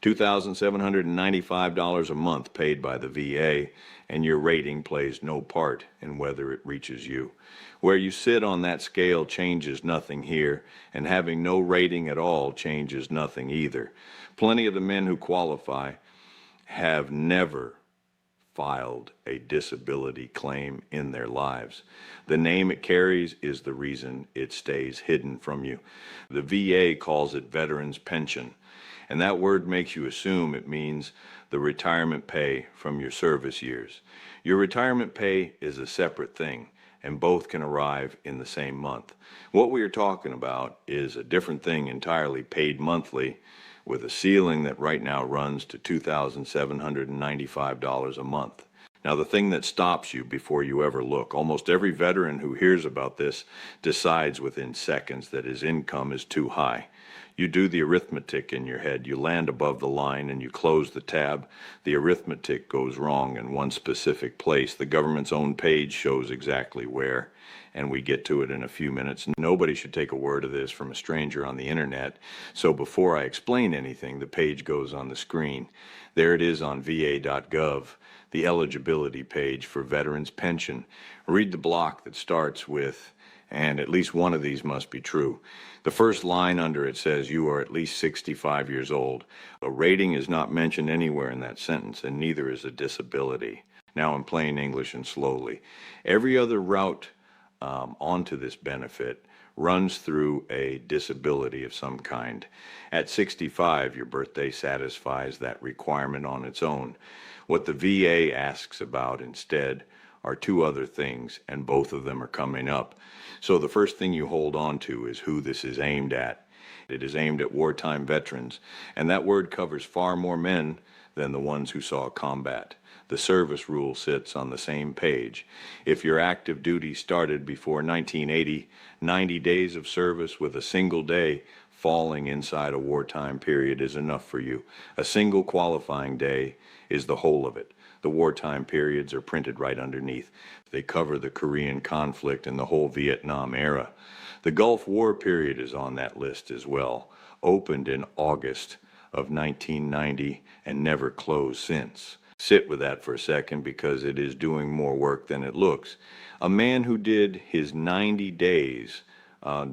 $2,795 a month paid by the VA, and your rating plays no part in whether it reaches you. Where you sit on that scale changes nothing here, and having no rating at all changes nothing either. Plenty of the men who qualify have never filed a disability claim in their lives. The name it carries is the reason it stays hidden from you. The VA calls it veterans pension, and that word makes you assume it means the retirement pay from your service years. Your retirement pay is a separate thing, and both can arrive in the same month. What we are talking about is a different thing entirely, paid monthly, with a ceiling that right now runs to $2,795 a month. Now, the thing that stops you before you ever look, almost every veteran who hears about this decides within seconds that his income is too high. You do the arithmetic in your head, you land above the line and you close the tab. The arithmetic goes wrong in one specific place. The government's own page shows exactly where, and we get to it in a few minutes. Nobody should take a word of this from a stranger on the internet. So before I explain anything, the page goes on the screen. There it is on va.gov, the eligibility page for veterans pension. Read the block that starts with, and at least one of these must be true. The first line under it says you are at least 65 years old. A rating is not mentioned anywhere in that sentence, and neither is a disability. Now in plain English and slowly. Every other route onto this benefit runs through a disability of some kind. At 65, your birthday satisfies that requirement on its own. What the VA asks about instead are two other things, and both of them are coming up. So the first thing you hold on to is who this is aimed at. It is aimed at wartime veterans, and that word covers far more men than the ones who saw combat. The service rule sits on the same page. If your active duty started before 1980, 90 days of service with a single day falling inside a wartime period is enough for you. A single qualifying day is the whole of it. The wartime periods are printed right underneath. They cover the Korean conflict and the whole Vietnam era. The Gulf War period is on that list as well, opened in August of 1990 and never closed since. Sit with that for a second because it is doing more work than it looks. A man who did his 90 days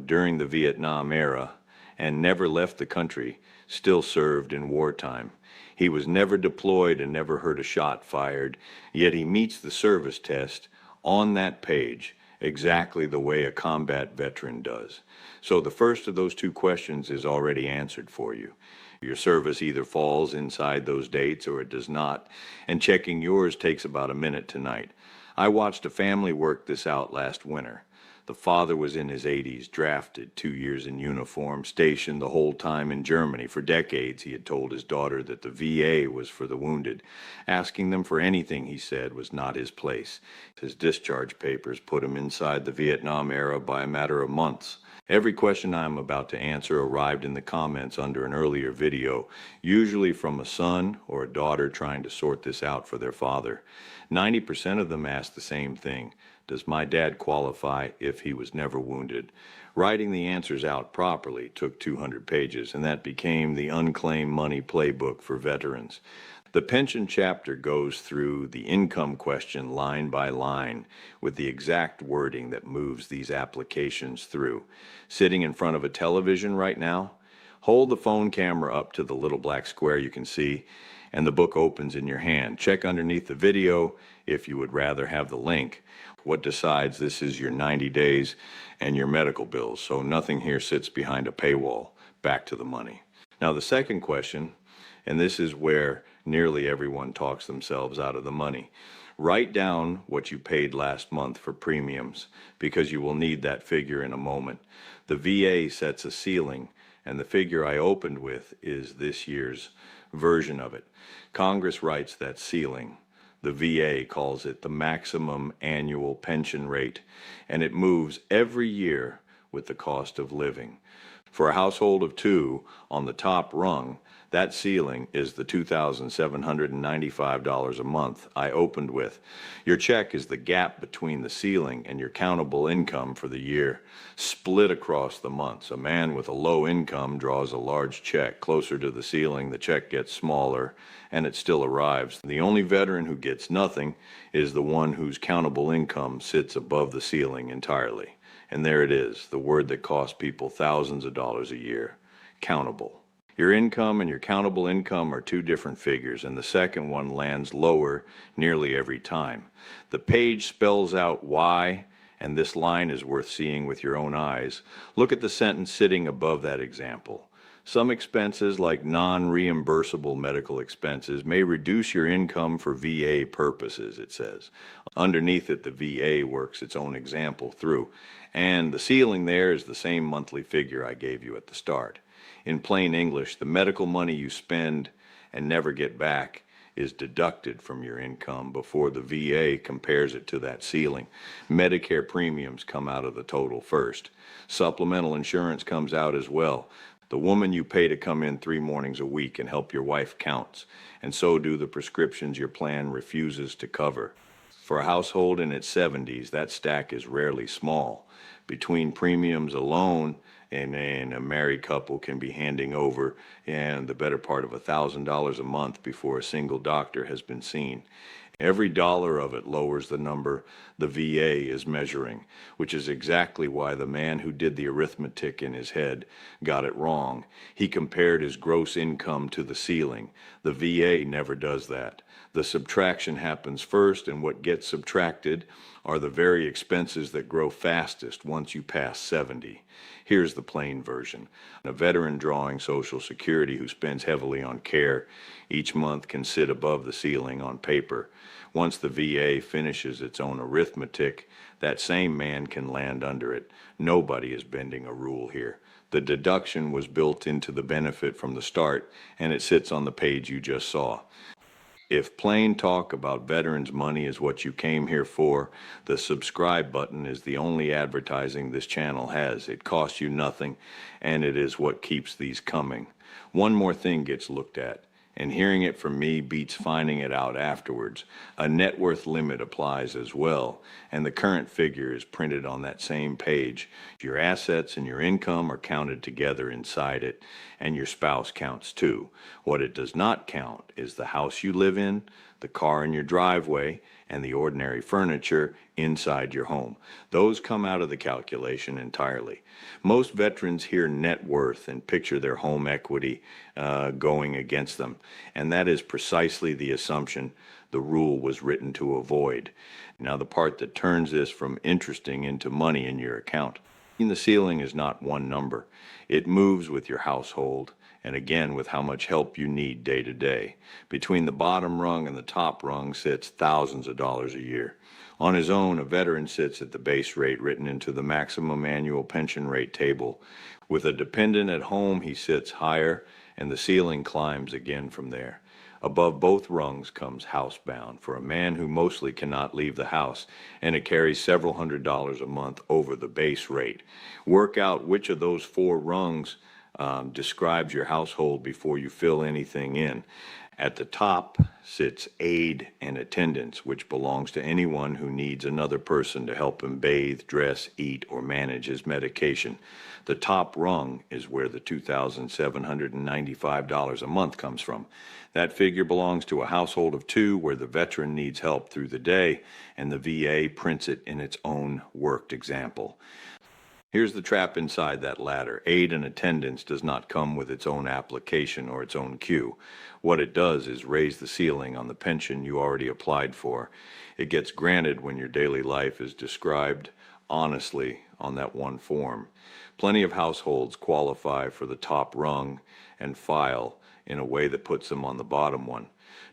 during the Vietnam era and never left the country still served in wartime. He was never deployed and never heard a shot fired, yet he meets the service test on that page exactly the way a combat veteran does. So the first of those two questions is already answered for you. Your service either falls inside those dates or it does not, and checking yours takes about a minute tonight. I watched a family work this out last winter. The father was in his 80s, drafted, 2 years in uniform, stationed the whole time in Germany. For decades, he had told his daughter that the VA was for the wounded. Asking them for anything, he said, was not his place. His discharge papers put him inside the Vietnam era by a matter of months. Every question I am about to answer arrived in the comments under an earlier video, usually from a son or a daughter trying to sort this out for their father. 90% of them asked the same thing. Does my dad qualify if he was never wounded? Writing the answers out properly took 200 pages, and that became the unclaimed money playbook for veterans. The pension chapter goes through the income question line by line with the exact wording that moves these applications through. Sitting in front of a television right now, hold the phone camera up to the little black square you can see, and the book opens in your hand. Check underneath the video if you would rather have the link. What decides this is your 90 days and your medical bills, so nothing here sits behind a paywall. Back to the money. Now the second question, and this is where nearly everyone talks themselves out of the money. Write down what you paid last month for premiums because you will need that figure in a moment. The VA sets a ceiling, and the figure I opened with is this year's version of it. Congress writes that ceiling. The VA calls it the maximum annual pension rate, and it moves every year with the cost of living. For a household of two, on the top rung, That ceiling is the $2,795 a month I opened with. Your check is the gap between the ceiling and your countable income for the year, split across the months. A man with a low income draws a large check. Closer to the ceiling, the check gets smaller, and it still arrives. The only veteran who gets nothing is the one whose countable income sits above the ceiling entirely. And there it is, the word that costs people thousands of dollars a year: countable. Your income and your countable income are two different figures, and the second one lands lower nearly every time. The page spells out why, and this line is worth seeing with your own eyes. Look at the sentence sitting above that example. Some expenses, like non-reimbursable medical expenses, may reduce your income for VA purposes, it says. Underneath it, the VA works its own example through, and the ceiling there is the same monthly figure I gave you at the start. In plain English, the medical money you spend and never get back is deducted from your income before the VA compares it to that ceiling. Medicare premiums come out of the total first. Supplemental insurance comes out as well. The woman you pay to come in 3 mornings a week and help your wife counts, and so do the prescriptions your plan refuses to cover. For a household in its 70s, that stack is rarely small. Between premiums alone, and a married couple can be handing over and the better part of $1,000 a month before a single doctor has been seen. Every dollar of it lowers the number the VA is measuring, which is exactly why the man who did the arithmetic in his head got it wrong. He compared his gross income to the ceiling. The VA never does that. The subtraction happens first, and what gets subtracted are the very expenses that grow fastest once you pass 70. Here's the plain version. A veteran drawing Social Security who spends heavily on care each month can sit above the ceiling on paper. Once the VA finishes its own arithmetic, that same man can land under it. Nobody is bending a rule here. The deduction was built into the benefit from the start, and it sits on the page you just saw. If plain talk about veterans' money is what you came here for, the subscribe button is the only advertising this channel has. It costs you nothing, and it is what keeps these coming. One more thing gets looked at, and hearing it from me beats finding it out afterwards. A net worth limit applies as well, and the current figure is printed on that same page. Your assets and your income are counted together inside it, and your spouse counts too. What it does not count is the house you live in, the car in your driveway, and the ordinary furniture inside your home. Those come out of the calculation entirely. Most veterans hear net worth and picture their home equity going against them, and that is precisely the assumption the rule was written to avoid. Now, the part that turns this from interesting into money in your account. The ceiling is not one number. It moves with your household, and again with how much help you need day to day. Between the bottom rung and the top rung sits thousands of dollars a year. On his own, a veteran sits at the base rate written into the maximum annual pension rate table. With a dependent at home, he sits higher, and the ceiling climbs again from there. Above both rungs comes Housebound, for a man who mostly cannot leave the house, and it carries several $100s a month over the base rate. Work out which of those 4 rungs describes your household before you fill anything in. At the top sits aid and attendance, which belongs to anyone who needs another person to help him bathe, dress, eat, or manage his medication. The top rung is where the $2,795 a month comes from. That figure belongs to a household of 2 where the veteran needs help through the day, and the VA prints it in its own worked example. Here's the trap inside that ladder. Aid and attendance does not come with its own application or its own queue. What it does is raise the ceiling on the pension you already applied for. It gets granted when your daily life is described honestly on that one form. Plenty of households qualify for the top rung and file in a way that puts them on the bottom one.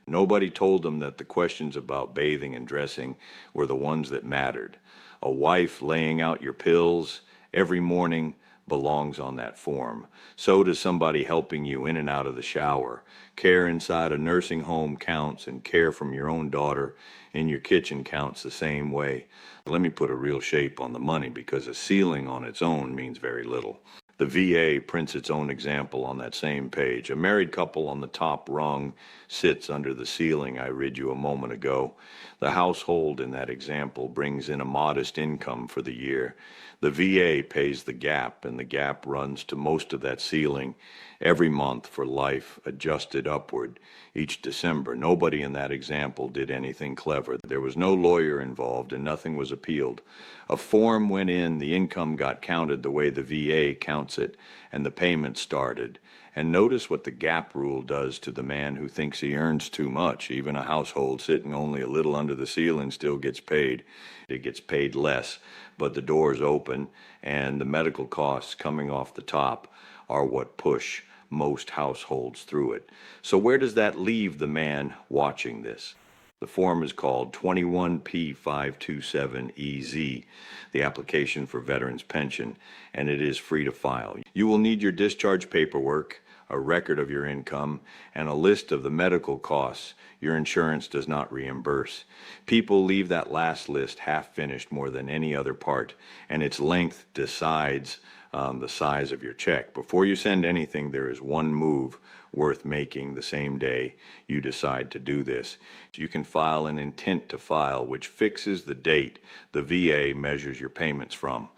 Nobody told them that the questions about bathing and dressing were the ones that mattered. A wife laying out your pills every morning belongs on that form. So does somebody helping you in and out of the shower. Care inside a nursing home counts, and care from your own daughter in your kitchen counts the same way. Let me put a real shape on the money, because a ceiling on its own means very little. The VA prints its own example on that same page. A married couple on the top rung sits under the ceiling I read you a moment ago. The household in that example brings in a modest income for the year. The VA pays the gap, and the gap runs to most of that ceiling every month for life, adjusted upward each December. Nobody in that example did anything clever. There was no lawyer involved, and nothing was appealed. A form went in, the income got counted the way the VA counts it, and the payment started. And notice what the gap rule does to the man who thinks he earns too much. Even a household sitting only a little under the ceiling still gets paid. It gets paid less, but the door's open, and the medical costs coming off the top are what push most households through it. So where does that leave the man watching this? The form is called 21P527EZ, the application for veterans pension, and it is free to file. You will need your discharge paperwork, a record of your income, and a list of the medical costs your insurance does not reimburse. People leave that last list half finished more than any other part, and its length decides the size of your check. Before you send anything, there is one move worth making the same day you decide to do this. You can file an intent to file, which fixes the date the VA measures your payments from.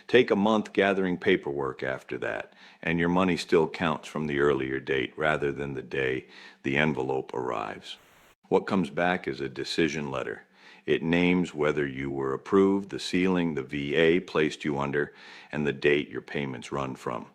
Take a month gathering paperwork after that, and your money still counts from the earlier date rather than the day the envelope arrives. What comes back is a decision letter. It names whether you were approved, the ceiling the VA placed you under, and the date your payments run from.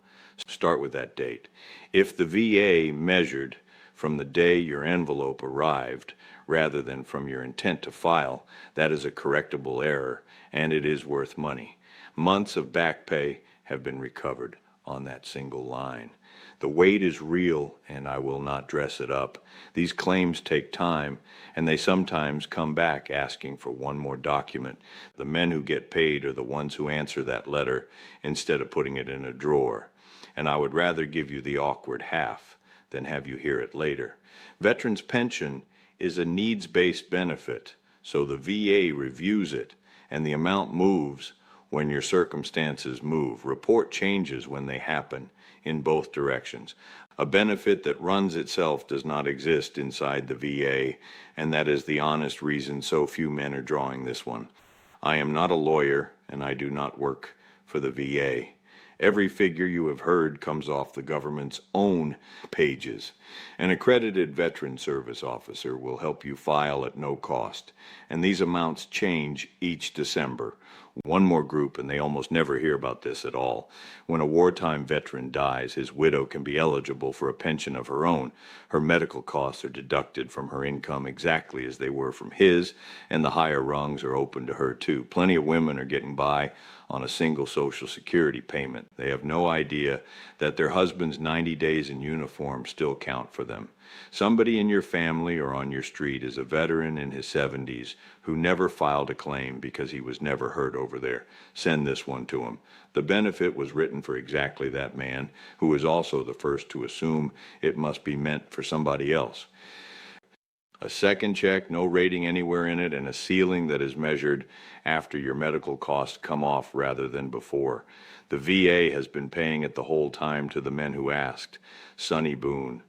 Start with that date. If the VA measured from the day your envelope arrived rather than from your intent to file, that is a correctable error, and it is worth money. Months of back pay have been recovered on that single line. The wait is real, and I will not dress it up. These claims take time, and they sometimes come back asking for one more document. The men who get paid are the ones who answer that letter instead of putting it in a drawer. And I would rather give you the awkward half than have you hear it later. Veterans pension is a needs-based benefit, so the VA reviews it, and the amount moves when your circumstances move. Report changes when they happen in both directions. A benefit that runs itself does not exist inside the VA, and that is the honest reason so few men are drawing this one. I am not a lawyer, and I do not work for the VA. Every figure you have heard comes off the government's own pages. An accredited veteran service officer will help you file at no cost, and these amounts change each December. One more group, and they almost never hear about this at all. When a wartime veteran dies, his widow can be eligible for a pension of her own. Her medical costs are deducted from her income exactly as they were from his, and the higher rungs are open to her too. Plenty of women are getting by on a single Social Security payment. They have no idea that their husband's 90 days in uniform still count for them. Somebody in your family or on your street is a veteran in his 70s who never filed a claim because he was never hurt over there. Send this one to him. The benefit was written for exactly that man, who was also the first to assume it must be meant for somebody else. A second check, no rating anywhere in it, and a ceiling that is measured after your medical costs come off rather than before. The VA has been paying it the whole time to the men who asked. Sonny Boone,